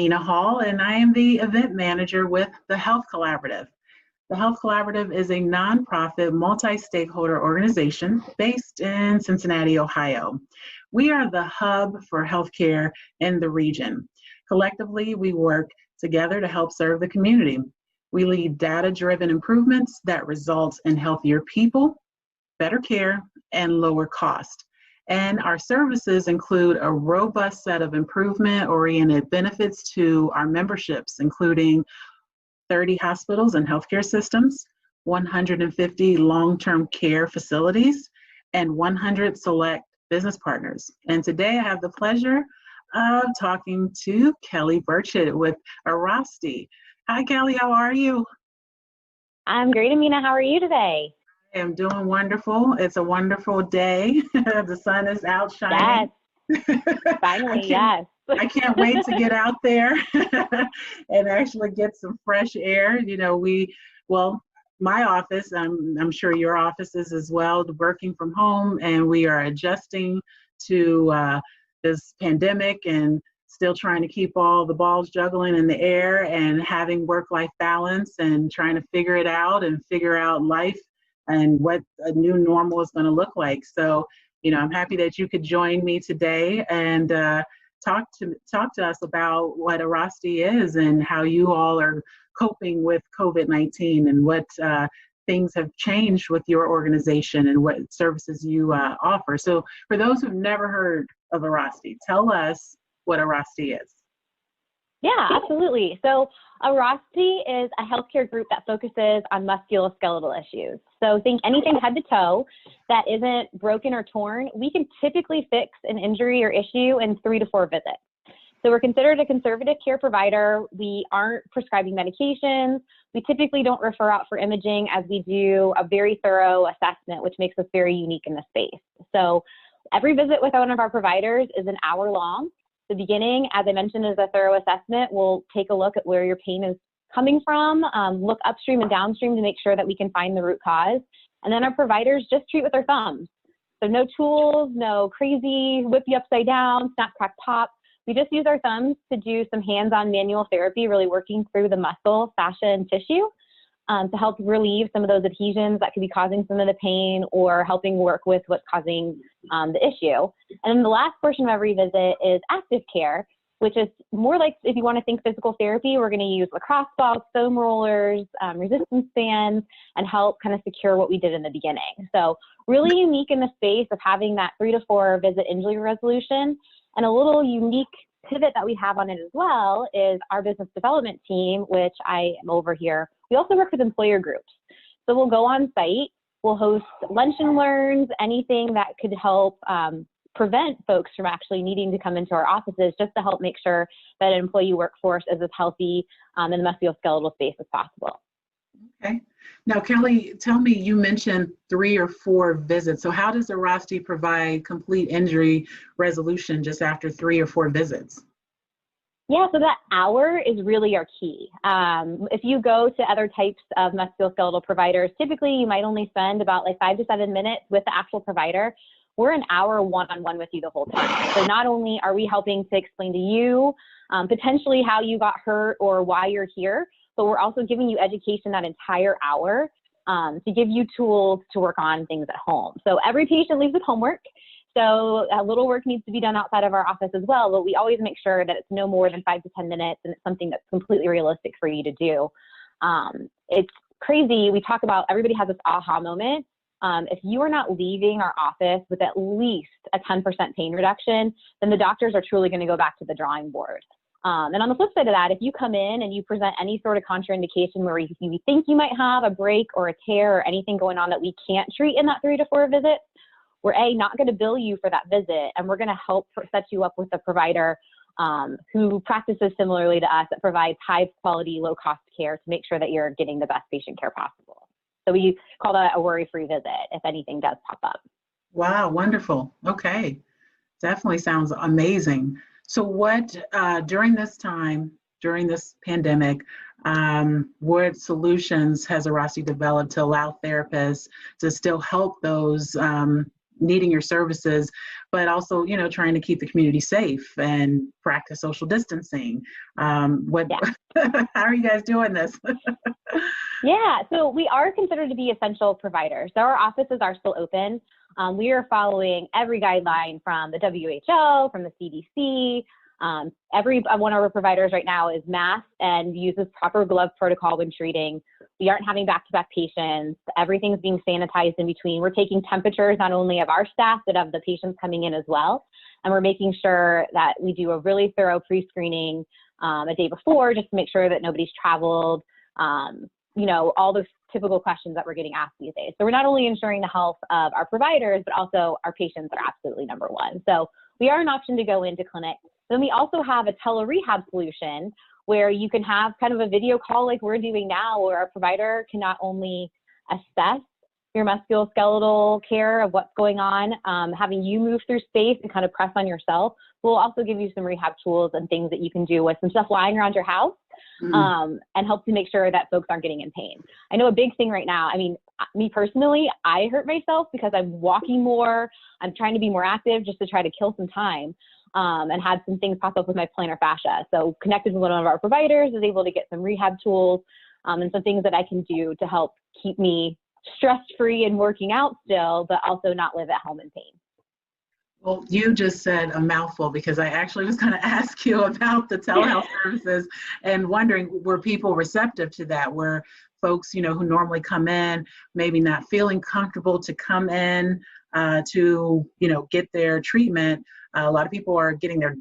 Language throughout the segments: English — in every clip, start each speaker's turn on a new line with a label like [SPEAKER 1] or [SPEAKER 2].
[SPEAKER 1] Ameenah Hall, and I am the event manager with the Health Collaborative. The Health Collaborative is a nonprofit, multi-stakeholder organization based in Cincinnati, Ohio. We are the hub for healthcare in the region. Collectively, we work together to help serve the community. We lead data-driven improvements that result in healthier people, better care, and lower cost. And our services include a robust set of improvement-oriented benefits to our memberships, including 30 hospitals and healthcare systems, 150 long-term care facilities, and 100 select business partners. And today I have the pleasure of talking to Kelly Burchett with Airrosti. Hi, Kelly, how are you?
[SPEAKER 2] I'm great, Ameenah. How are you today?
[SPEAKER 1] I am doing wonderful. It's a wonderful day. The sun is out shining.
[SPEAKER 2] Yes, finally, yes.
[SPEAKER 1] I can't wait to get out there and actually get some fresh air. My office, I'm sure your offices as well, working from home, and we are adjusting to this pandemic and still trying to keep all the balls juggling in the air and having work-life balance and trying to figure it out and figure out life and what a new normal is going to look like. So, I'm happy that you could join me today and talk to us about what Airrosti is and how you all are coping with COVID-19 and what things have changed with your organization and what services you offer. So for those who've never heard of Airrosti, tell us what Airrosti is.
[SPEAKER 2] Yeah, absolutely. So Airrosti is a healthcare group that focuses on musculoskeletal issues. So think anything head to toe that isn't broken or torn, we can typically fix an injury or issue in 3 to 4 visits. So we're considered a conservative care provider. We aren't prescribing medications. We typically don't refer out for imaging, as we do a very thorough assessment, which makes us very unique in the space. So every visit with one of our providers is an hour long. The beginning, as I mentioned, is a thorough assessment. We'll take a look at where your pain is coming from, look upstream and downstream to make sure that we can find the root cause. And then our providers just treat with their thumbs. So no tools, no crazy whip you upside down, snap, crack, pop. We just use our thumbs to do some hands-on manual therapy, really working through the muscle, fascia, and tissue to help relieve some of those adhesions that could be causing some of the pain or helping work with what's causing the issue. And then the last portion of every visit is active care, which is more like, if you want to think physical therapy, we're going to use lacrosse balls, foam rollers, resistance bands, and help kind of secure what we did in the beginning. So really unique in the space of having that 3 to 4 visit injury resolution. And a little unique pivot that we have on it as well is our business development team, which I am over here. We also work with employer groups. So we'll go on site, we'll host lunch and learns, anything that could help prevent folks from actually needing to come into our offices, just to help make sure that an employee workforce is as healthy in the musculoskeletal space as possible.
[SPEAKER 1] Okay. Now, Kelly, tell me, you mentioned 3 or 4 visits. So how does Airrosti provide complete injury resolution just after 3 or 4 visits?
[SPEAKER 2] Yeah, so that hour is really our key. If you go to other types of musculoskeletal providers, typically you might only spend about 5 to 7 minutes with the actual provider. We're an hour one-on-one with you the whole time. So not only are we helping to explain to you potentially how you got hurt or why you're here, but we're also giving you education that entire hour to give you tools to work on things at home. So every patient leaves with homework. So a little work needs to be done outside of our office as well, but we always make sure that it's no more than 5 to 10 minutes and it's something that's completely realistic for you to do. It's crazy. We talk about, everybody has this aha moment. If you are not leaving our office with at least a 10% pain reduction, then the doctors are truly going to go back to the drawing board. And on the flip side of that, if you come in and you present any sort of contraindication where you think you might have a break or a tear or anything going on that we can't treat in that 3 to 4 visits, we're not going to bill you for that visit, and we're going to help set you up with a provider who practices similarly to us, that provides high quality, low cost care to make sure that you're getting the best patient care possible. So we call that a worry-free visit if anything does pop up.
[SPEAKER 1] Wow, wonderful. Okay, definitely sounds amazing. So what, during this time, during this pandemic, what solutions has Airrosti developed to allow therapists to still help those needing your services, but also, you know, trying to keep the community safe and practice social distancing. How are you guys doing this?
[SPEAKER 2] Yeah, so we are considered to be essential providers. So our offices are still open. We are following every guideline from the WHO, from the CDC. Every one of our providers right now is masked and uses proper glove protocol when treating. We aren't having back-to-back patients. Everything's being sanitized in between. We're taking temperatures not only of our staff, but of the patients coming in as well. And we're making sure that we do a really thorough pre-screening a day before, just to make sure that nobody's traveled, you know, all those typical questions that we're getting asked these days. So we're not only ensuring the health of our providers, but also our patients are absolutely number one. So we are an option to go into clinic. Then we also have a tele-rehab solution where you can have kind of a video call like we're doing now, where our provider can not only assess your musculoskeletal care of what's going on, having you move through space and kind of press on yourself. We'll also give you some rehab tools and things that you can do with some stuff lying around your house, and help to make sure that folks aren't getting in pain. I know a big thing right now, I mean, me personally, I hurt myself because I'm walking more. I'm trying to be more active just to try to kill some time. And had some things pop up with my plantar fascia. So connected with one of our providers, is able to get some rehab tools, and some things that I can do to help keep me stress-free and working out still, but also not live at home in pain.
[SPEAKER 1] Well, you just said a mouthful, because I actually was going to ask you about the telehealth services and wondering, were people receptive to that? Were folks, you know, who normally come in, maybe not feeling comfortable to come in to, you know, get their treatment? A lot of people are getting their,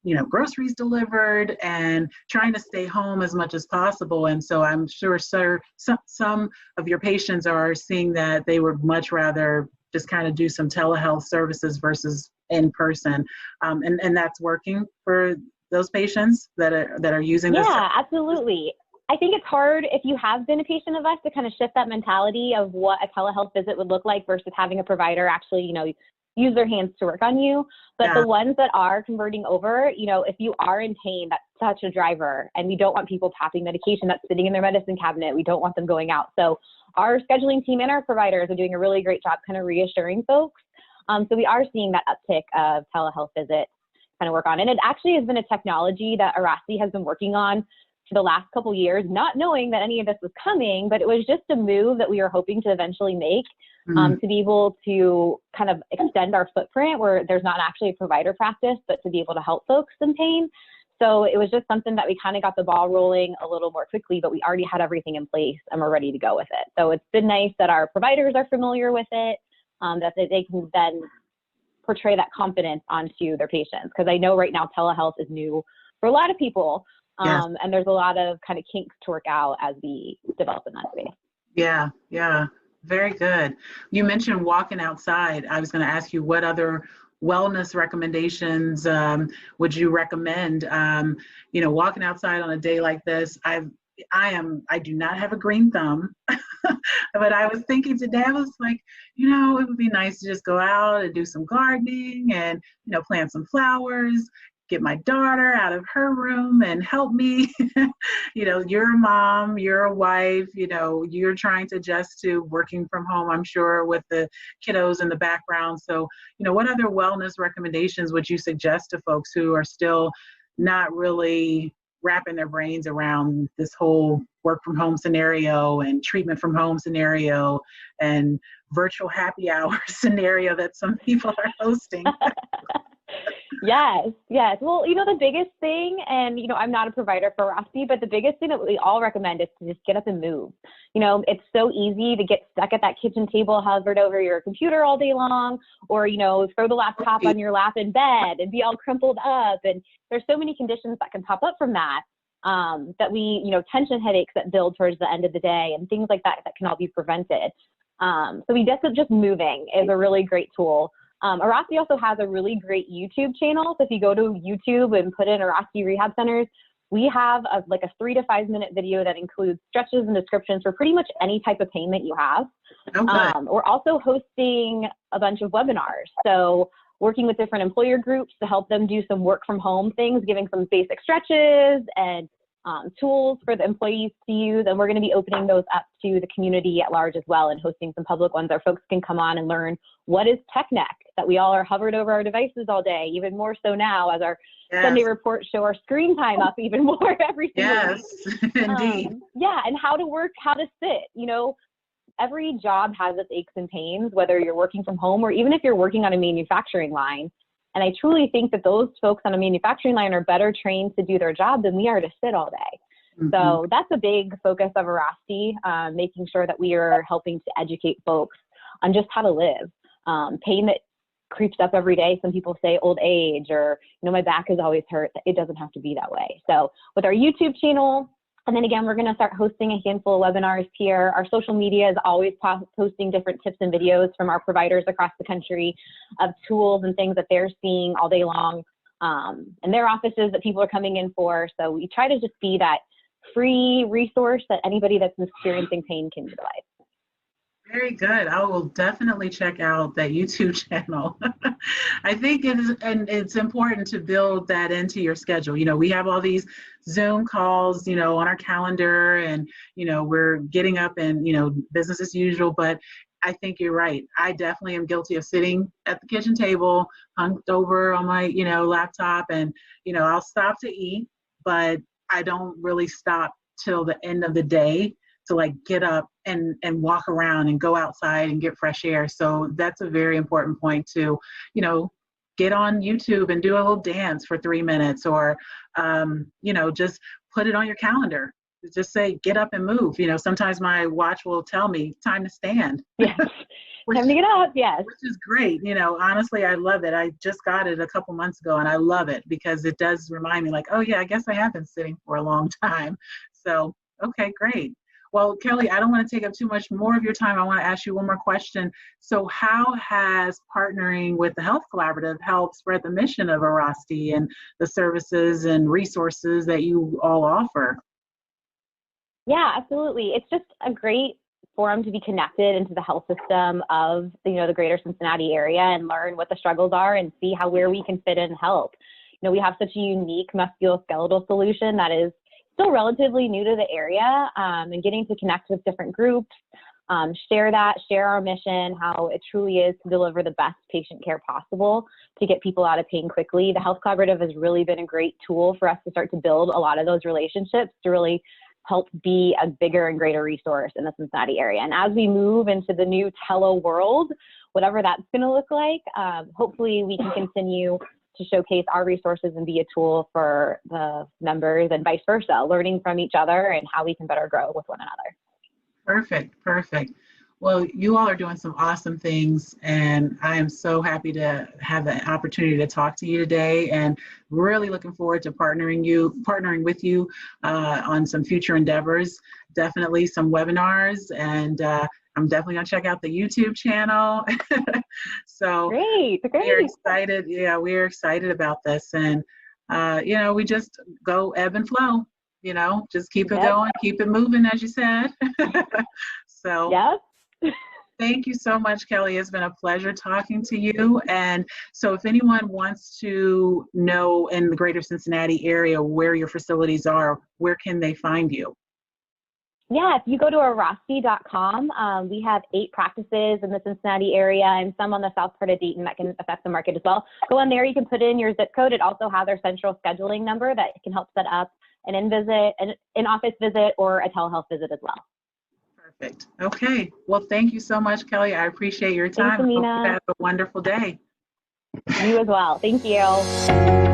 [SPEAKER 1] you know, groceries delivered and trying to stay home as much as possible. And so I'm sure, sir, some of your patients are seeing that they would much rather just kind of do some telehealth services versus in person. And that's working for those patients that are using this.
[SPEAKER 2] Yeah, absolutely. I think it's hard if you have been a patient of us to kind of shift that mentality of what a telehealth visit would look like versus having a provider actually, you know, use their hands to work on you. But the ones that are converting over, you know, if you are in pain, that's such a driver. And we don't want people popping medication that's sitting in their medicine cabinet. We don't want them going out. So our scheduling team and our providers are doing a really great job kind of reassuring folks. So we are seeing that uptick of telehealth visits kind of work on. And it actually has been a technology that Airrosti has been working on for the last couple of years, not knowing that any of this was coming, but it was just a move that we were hoping to eventually make, to be able to kind of extend our footprint where there's not actually a provider practice, but to be able to help folks in pain. So it was just something that we kind of got the ball rolling a little more quickly, but we already had everything in place and we're ready to go with it. So it's been nice that our providers are familiar with it, that they can then portray that confidence onto their patients. Because I know right now telehealth is new for a lot of people. And there's a lot of kind of kinks to work out as we develop in that space.
[SPEAKER 1] Yeah. Very good. You mentioned walking outside. I was going to ask you, what other wellness recommendations would you recommend? You know, walking outside on a day like this, I do not have a green thumb, but I was thinking today, I was like, you know, it would be nice to just go out and do some gardening and, you know, plant some flowers, get my daughter out of her room and help me. You know, you're a mom, you're a wife, you know, you're trying to adjust to working from home, I'm sure, with the kiddos in the background. So, you know, what other wellness recommendations would you suggest to folks who are still not really wrapping their brains around this whole work from home scenario and treatment from home scenario and virtual happy hour scenario that some people are hosting?
[SPEAKER 2] Yes. Well, you know, the biggest thing, and, you know, I'm not a provider for Airrosti, but the biggest thing that we all recommend is to just get up and move. You know, it's so easy to get stuck at that kitchen table, hovered over your computer all day long, or, you know, throw the laptop on your lap in bed and be all crumpled up. And there's so many conditions that can pop up from that, that we, you know, tension headaches that build towards the end of the day and things like that can all be prevented. So we just moving is a really great tool. Airrosti also has a really great YouTube channel. So if you go to YouTube and put in Airrosti Rehab Centers, we have a 3 to 5 minute video that includes stretches and descriptions for pretty much any type of pain that you have. Okay. We're also hosting a bunch of webinars. So working with different employer groups to help them do some work from home things, giving some basic stretches and tools for the employees to use, and we're going to be opening those up to the community at large as well and hosting some public ones where folks can come on and learn what is tech neck, that we all are hovered over our devices all day, even more so now as our Sunday reports show our screen time up even more every single week.
[SPEAKER 1] Indeed.
[SPEAKER 2] Yeah, and how to work, how to sit, you know, every job has its aches and pains, whether you're working from home or even if you're working on a manufacturing line. And I truly think that those folks on a manufacturing line are better trained to do their job than we are to sit all day. So that's a big focus of Airrosti, making sure that we are helping to educate folks on just how to live. Pain that creeps up every day. Some people say old age, or, you know, my back is always hurt. It doesn't have to be that way. So with our YouTube channel, and then again, we're going to start hosting a handful of webinars here. Our social media is always posting different tips and videos from our providers across the country of tools and things that they're seeing all day long in their offices that people are coming in for. So we try to just be that free resource that anybody that's experiencing pain can utilize.
[SPEAKER 1] Very good. I will definitely check out that YouTube channel. I think it's important to build that into your schedule. You know, we have all these Zoom calls, you know, on our calendar, and, you know, we're getting up and, you know, business as usual. But I think you're right. I definitely am guilty of sitting at the kitchen table, hunched over on my, you know, laptop, and, you know, I'll stop to eat, but I don't really stop till the end of the day to like get up and walk around and go outside and get fresh air. So that's a very important point to, you know, get on YouTube and do a little dance for 3 minutes, or, you know, just put it on your calendar. Just say, get up and move. You know, sometimes my watch will tell me time to stand.
[SPEAKER 2] Yes. Time to get up. Yes.
[SPEAKER 1] Which is great. You know, honestly, I love it. I just got it a couple months ago and I love it because it does remind me like, oh yeah, I guess I have been sitting for a long time. So, okay, great. Well, Kelly, I don't want to take up too much more of your time. I want to ask you one more question. So how has partnering with the Health Collaborative helped spread the mission of Airrosti and the services and resources that you all offer?
[SPEAKER 2] Yeah, absolutely. It's just a great forum to be connected into the health system of, you know, the greater Cincinnati area and learn what the struggles are and see where we can fit in and help. You know, we have such a unique musculoskeletal solution that is still relatively new to the area, and getting to connect with different groups, share our mission, how it truly is to deliver the best patient care possible to get people out of pain quickly. The Health Collaborative has really been a great tool for us to start to build a lot of those relationships to really help be a bigger and greater resource in the Cincinnati area. And as we move into the new tele world, whatever that's going to look like, hopefully we can continue to showcase our resources and be a tool for the members and vice versa, learning from each other and how we can better grow with one another.
[SPEAKER 1] Perfect, perfect. Well, you all are doing some awesome things, and I am so happy to have the opportunity to talk to you today, and really looking forward to partnering with you on some future endeavors, definitely some webinars, and I'm definitely going to check out the YouTube channel. So
[SPEAKER 2] great.
[SPEAKER 1] We're excited. Yeah, we're excited about this. And, you know, we just go ebb and flow, you know, just keep it going, keep it moving, as you said. So thank you so much, Kelly. It's been a pleasure talking to you. And so if anyone wants to know in the greater Cincinnati area where your facilities are, where can they find you?
[SPEAKER 2] Yeah, if you go to airrosti.com, we have 8 practices in the Cincinnati area and some on the south part of Dayton that can affect the market as well. Go on there, you can put in your zip code. It also has our central scheduling number that can help set up an in-office visit or a telehealth visit as well.
[SPEAKER 1] Perfect. Okay. Well, thank you so much, Kelly. I appreciate your time.
[SPEAKER 2] Thanks, Ameenah.
[SPEAKER 1] I hope you have a wonderful day.
[SPEAKER 2] You as well. Thank you.